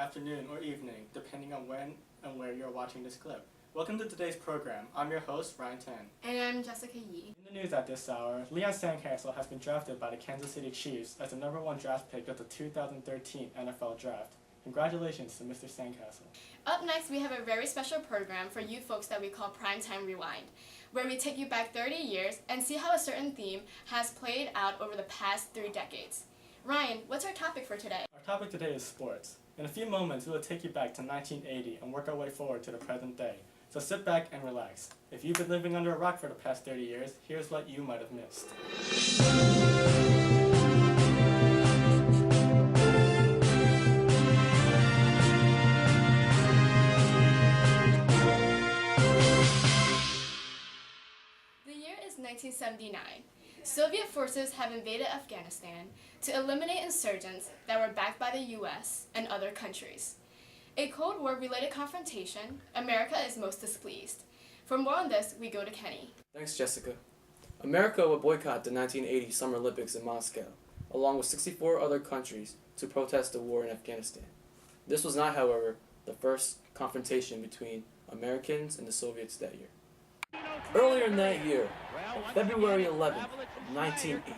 afternoon, or evening, depending on when and where you're watching this clip. Welcome to today's program. I'm your host, Ryan Tan. And I'm Jessica Yee. In the news at this hour, Leon Sandcastle has been drafted by the Kansas City Chiefs as the #1 draft pick of the 2013 NFL Draft. Congratulations to Mr. Sandcastle. Up next, we have a very special program for you folks that we call Primetime Rewind, where we take you back 30 years and see how a certain theme has played out over the past 3 decades. Ryan, what's our topic for today? Our topic today is sports. In a few moments, we will take you back to 1980 and work our way forward to the present day. So sit back and relax. If you've been living under a rock for the past 30 years, here's what you might have missed. The year is 1979. Soviet forces have invaded Afghanistan to eliminate insurgents that were backed by the U.S. and other countries. A Cold War-related confrontation, America is most displeased. For more on this, we go to Kenny. Thanks, Jessica. America would boycott the 1980 Summer Olympics in Moscow, along with 64 other countries, to protest the war in Afghanistan. This was not, however, the first confrontation between Americans and the Soviets that year. Earlier in that year, February 11, 1980,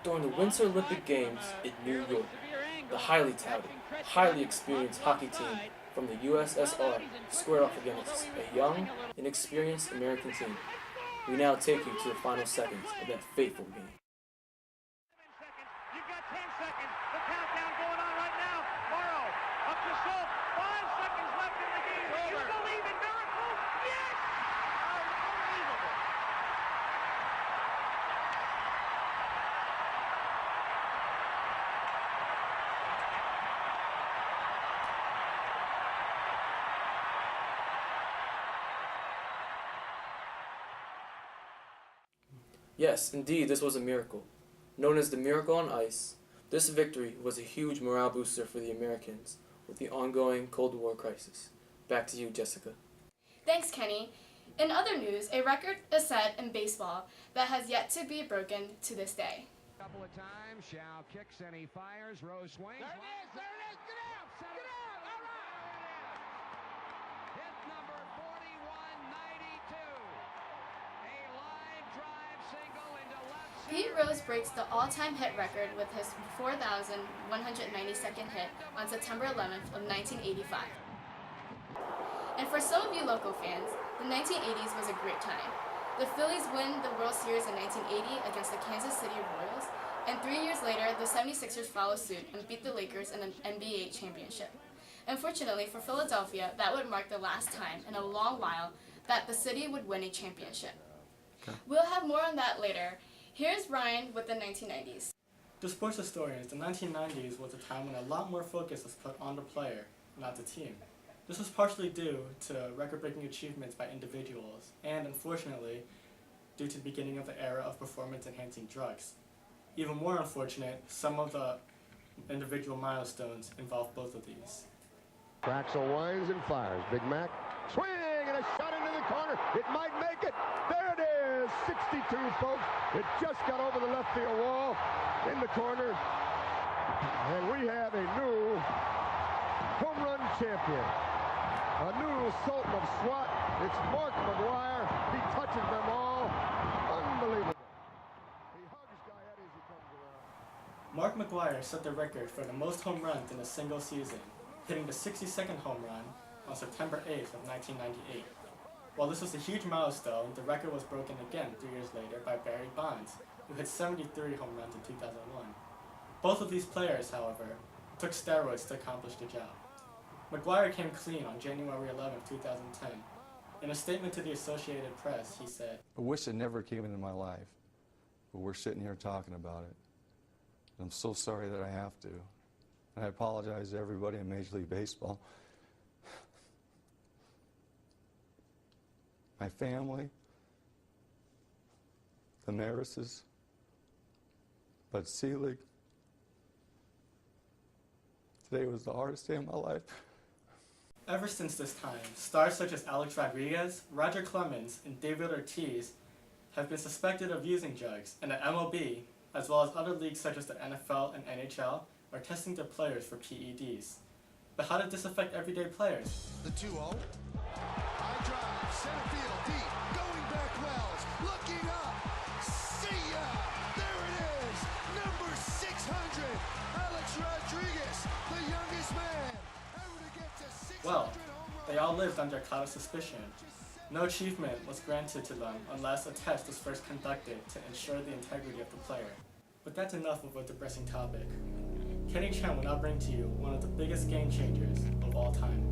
during the Winter Olympic Games in New York, the highly touted, highly experienced hockey team from the USSR squared off against a young, inexperienced American team. We now take you to the final seconds of that fateful game. You've got 10 seconds. The countdown going on right now. Morrow, up to Schultz. 5 seconds left in the game. Do you believe in miracles? Yes! Unbelievable. Yes, indeed, this was a miracle. Known as the Miracle on Ice, this victory was a huge morale booster for the Americans with the ongoing Cold War crisis. Back to you, Jessica. Thanks, Kenny. In other news, a record is set in baseball that has yet to be broken to this day. Couple of times, Shao kicks and he fires. Rose swings. There it is! There it is! Get out! Get out! All right! Hit number 4192. A line drive single into left center. Pete Rose breaks the all-time hit record with his 4,192nd hit on September 11th of 1985. And for some of you local fans, the 1980s was a great time. The Phillies win the World Series in 1980 against the Kansas City Royals, and 3 years later, the 76ers follow suit and beat the Lakers in an NBA championship. Unfortunately for Philadelphia, that would mark the last time in a long while that the city would win a championship. Okay. We'll have more on that later. Here's Ryan with the 1990s. To sports historians, the 1990s was a time when a lot more focus was put on the player, not the team. This was partially due to record-breaking achievements by individuals, and unfortunately, due to the beginning of the era of performance-enhancing drugs. Even more unfortunate, some of the individual milestones involve both of these. Traxel winds and fires. Big Mac swing and a shot into the corner. It might make it. There it is. 62, folks. It just got over the left field wall in the corner. And we have a new home run champion. A new Sultan of SWAT. It's Mark McGwire. He touches them all. Unbelievable. He hugs Gaetti as he comes around. Mark McGwire set the record for the most home runs in a single season, hitting the 62nd home run on September 8th of 1998. While this was a huge milestone, the record was broken again 3 years later by Barry Bonds, who hit 73 home runs in 2001. Both of these players, however, took steroids to accomplish the job. McGwire came clean on January 11, 2010. In a statement to the Associated Press, he said, I wish it never came into my life, but we're sitting here talking about it. I'm so sorry that I have to. And I apologize to everybody in Major League Baseball. My family, the Marises, Bud Selig. Today was the hardest day of my life. ever since this time, stars such as Alex Rodriguez, Roger Clemens, and David Ortiz have been suspected of using drugs, and the MLB, as well as other leagues such as the NFL and NHL, are testing their players for PEDs. But how did this affect everyday players? The 2-0. High drive, center field, deep, going back Wells, looking up. See ya! There it is! Number 600, Alex Rodriguez, the youngest man ever to get to 600 Well, home runs. they all lived under a cloud of suspicion. No achievement was granted to them unless a test was first conducted to ensure the integrity of the player. But that's enough of a depressing topic. Kenny Chen will now bring to you one of the biggest game changers of all time.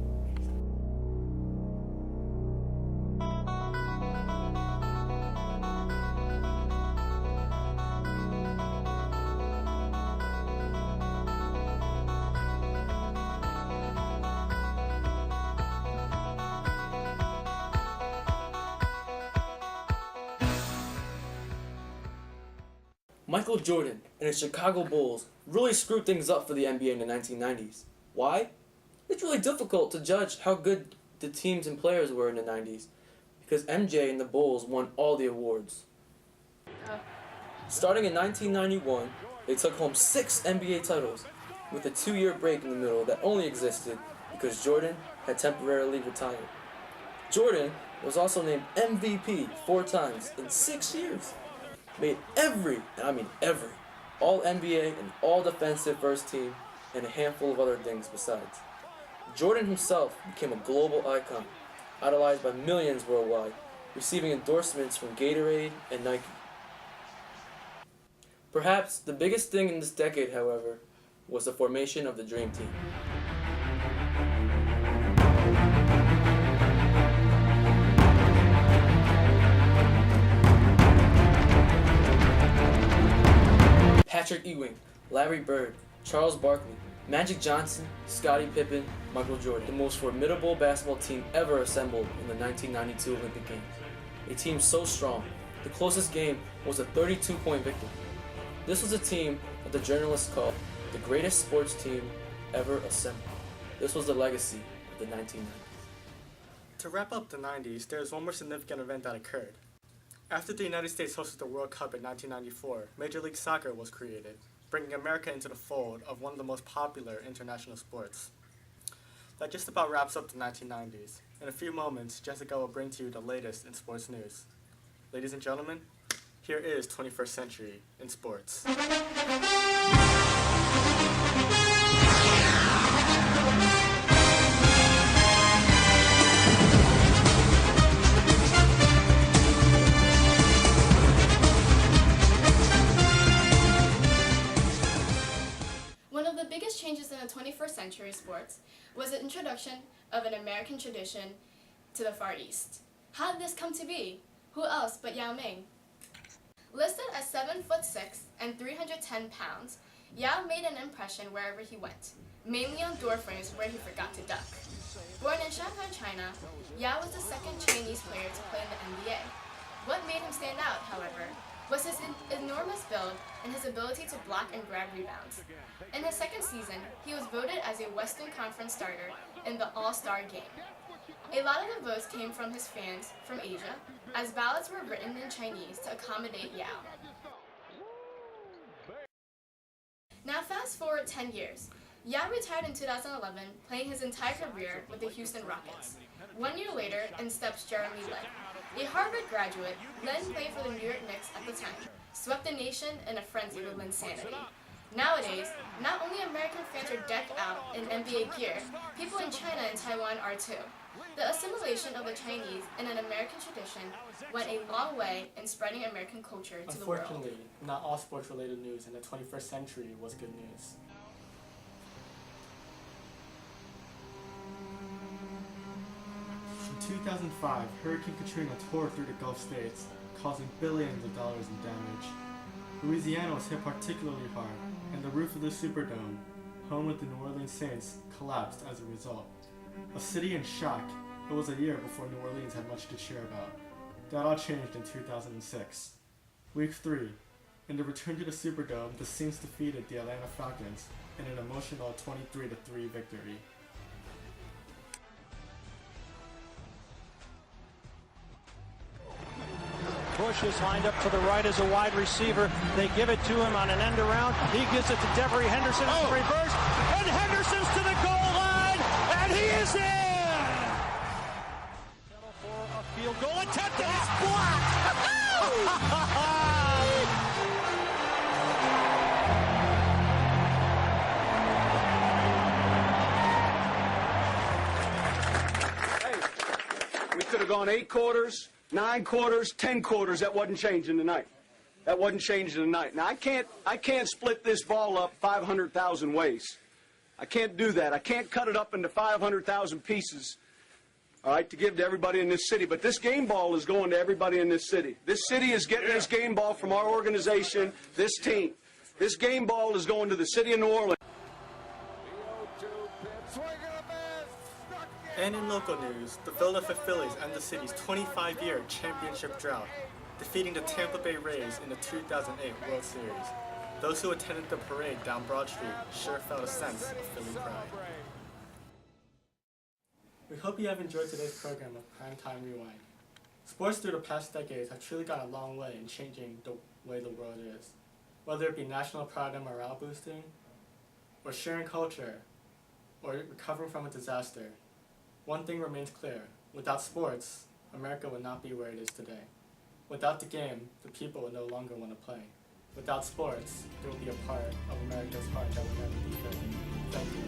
Michael Jordan and his Chicago Bulls really screwed things up for the NBA in the 1990s. Why? It's really difficult to judge how good the teams and players were in the 90s because MJ and the Bulls won all the awards. Starting in 1991, they took home 6 NBA titles with a 2-year break in the middle that only existed because Jordan had temporarily retired. Jordan was also named MVP 4 times in 6 years. Made every All-NBA and All-Defensive first team, and a handful of other things besides. Jordan himself became a global icon, idolized by millions worldwide, receiving endorsements from Gatorade and Nike. Perhaps the biggest thing in this decade, however, was the formation of the Dream Team. Patrick Ewing, Larry Bird, Charles Barkley, Magic Johnson, Scottie Pippen, Michael Jordan, the most formidable basketball team ever assembled in the 1992 Olympic Games. A team so strong, the closest game was a 32-point victory. This was a team that the journalists called the greatest sports team ever assembled. This was the legacy of the 1990s. To wrap up the 90s, there is one more significant event that occurred. After the United States hosted the World Cup in 1994, Major League Soccer was created, bringing America into the fold of one of the most popular international sports. That just about wraps up the 1990s. In a few moments, Jessica will bring to you the latest in sports news. Ladies and gentlemen, here is 21st Century in Sports. One of the biggest changes in the 21st century sports was the introduction of an American tradition to the Far East. How did this come to be? Who else but Yao Ming? Listed as 7'6" and 310 pounds, Yao made an impression wherever he went, mainly on doorframes where he forgot to duck. Born in Shanghai, China, Yao was the second Chinese player to play in the NBA. What made him stand out, however, was his enormous build and his ability to block and grab rebounds. In his second season, he was voted as a Western Conference starter in the All-Star game. A lot of the votes came from his fans from Asia, as ballots were written in Chinese to accommodate Yao. Now fast forward 10 years. Yao retired in 2011, playing his entire career with the Houston Rockets. 1 year later, in steps Jeremy Lin. A Harvard graduate, Lin played for the New York Knicks at the time, swept the nation in a frenzy with Linsanity. Nowadays, not only American fans are decked out in NBA gear, people in China and Taiwan are too. The assimilation of the Chinese in an American tradition went a long way in spreading American culture to the world. Unfortunately, not all sports-related news in the 21st century was good news. In 2005, Hurricane Katrina tore through the Gulf states, causing billions of dollars in damage. Louisiana was hit particularly hard, and the roof of the Superdome, home of the New Orleans Saints, collapsed as a result. A city in shock, it was a year before New Orleans had much to cheer about. That all changed in 2006. Week 3. In the return to the Superdome, the Saints defeated the Atlanta Falcons in an emotional 23-3 victory. Bush is lined up to the right as a wide receiver. They give it to him on an end around. He gives it to Devery Henderson. It's reversed. And Henderson's to the goal line. It's in! Settle for a field goal attempt, and it's blocked! We could have gone 8 quarters, 9 quarters, 10 quarters. That wasn't changing tonight. That wasn't changing tonight. Now, I can't split this ball up 500,000 ways. I can't do that. I can't cut it up into 500,000 pieces, all right, to give to everybody in this city. But this game ball is going to everybody in this city. This city is getting this game ball from our organization, this team. This game ball is going to the city of New Orleans. And in local news, the Philadelphia Phillies end the city's 25-year championship drought, defeating the Tampa Bay Rays in the 2008 World Series. Those who attended the parade down Broad Street sure felt a sense of Philly pride. We hope you have enjoyed today's program of Primetime Rewind. Sports through the past decades have truly gone a long way in changing the way the world is. Whether it be national pride and morale boosting, or sharing culture, or recovering from a disaster, one thing remains clear: without sports, America would not be where it is today. Without the game, the people would no longer want to play. Without sports, there will be a part of America's heart that will never be filled. Thank you.